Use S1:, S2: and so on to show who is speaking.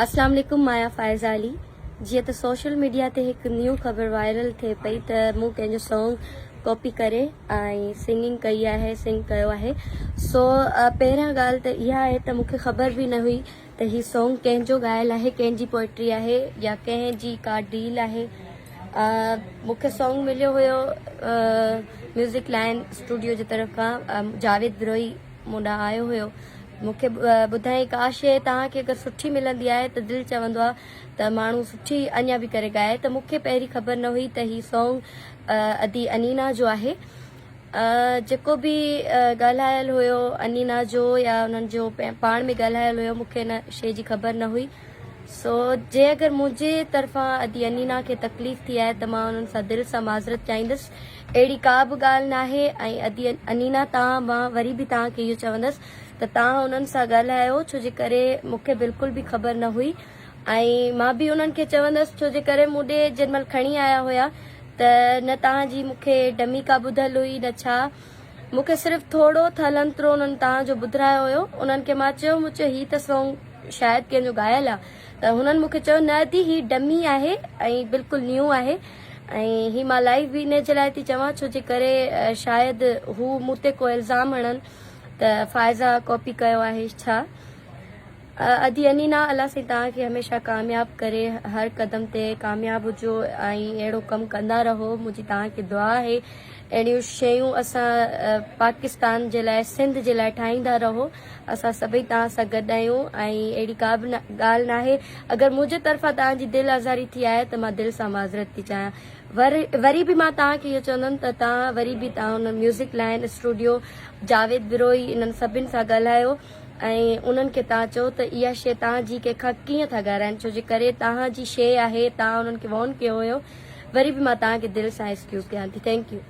S1: अस्सलाम वालेकुम। माया फ़ाइज़ा अली। जीअं त सोशल मीडिया ते हिकु न्यू ख़बर वायरल थिए पई त मूं कंहिंजो सॉन्ग कॉपी करे ऐं सिंगिंग कई आहे, सिंग कयो आहे। सो पहिरियां ॻाल्हि त इहा आहे त मूंखे ख़बर बि न हुई त हीउ सॉन्ग कंहिंजो ॻायल आहे, कंहिंजी पोइट्री आहे या कंहिंजी का डील आहे। मूंखे सॉन्ग मिलियो हुयो म्यूज़िक लाइन स्टूडियो जी तरफ़ खां। जावेद बिरोई मूं ॾांहुं आयो हुयो, मूंखे ॿुधाई का शइ तव्हांखे अगरि सुठी मिलंदी आहे त दिलि चवंदो आहे त माण्हू सुठी अञा बि करे ॻाए। त मूंखे पहिरीं ख़बर न हुई त हीउ सॉन्ग अदी अनीना जो आहे। जेको बि ॻाल्हायल हुयो अनीना जो या उन्हनि जो पाण में ॻाल्हायल हुयो, मूंखे हिन शइ जी ख़बर न हुई। सो जे अगरि मुंहिंजे तरफ़ां अदी अनीना खे तकलीफ़ थी आहे त मां उन्हनि सां दिलि सां माज़रत चाहींदसि। अहिड़ी का बि ॻाल्हि न आहे। ऐं अदी अनीना मां वरी बि तव्हांखे इहो चवंदसि त तव्हां उन्हनि सां ॻाल्हायो, छो जे करे मूंखे बिल्कुलु बि ख़बर न हुई। ऐं मां बि उन्हनि खे चवंदसि छो जे करे मूं ॾे जेॾीमहिल खणी आया हुया त न तव्हांजी मूंखे डमी का ॿुधल हुई न छा। मूंखे सिर्फ़ु थोरो थलंतरो उन्हनि तव्हांजो ॿुधायो हुयो। उन्हनि खे मां चयो, मूं चयो हीउ त सॉन्ग शायदि कंहिंजो ॻायल आहे, त हुननि मूंखे चयो न दी हीउ डमी आहे ऐं बिल्कुलु न्यू आहे। ऐं हीउ मां लाइव बि इन जे लाइ थी चवां छो जे करे शायदि हू मूं ते को इल्ज़ाम हणनि त फ़ाइज़ा कॉपी कयो आहे छा। अदी अनीना, अलाह साईं तव्हांखे हमेशह कामयाबु करे, हर क़दम ते कामयाबु हुजो ऐं अहिड़ो कमु कंदा रहो। मुंहिंजी तव्हांखे दुआ आहे अहिड़ियूं शयूं असां पाकिस्तान जे लाइ, सिंध जे लाइ ठाहींदा रहो। असां सभई तव्हां सां गॾु आहियूं ऐं अहिड़ी का बि ॻाल्हि न आहे। अगरि मुंहिंजे तरफ़ां तव्हांजी दिलि आज़ारी थी आहे त मां दिलि सां माज़रत थी चाहियां। वरी बि मां तव्हांखे इहो चवंदमि त तव्हां वरी बि तव्हां हुन म्यूज़िक लाइन स्टूडियो, जावेद बिरोई, इन्हनि सभिनि सां ॻाल्हायो ऐं उन्हनि खे तव्हां चओ त इहा शइ तव्हांजी कंहिंखां कीअं था ॻाल्हाइनि, छो जे करे तव्हांजी शइ आहे, तव्हां उन्हनि खे वॉर्न कयो हुयो। वरी बि मां तव्हांखे दिलि सां एक्सक्यूज़ कयां थी। Thank U.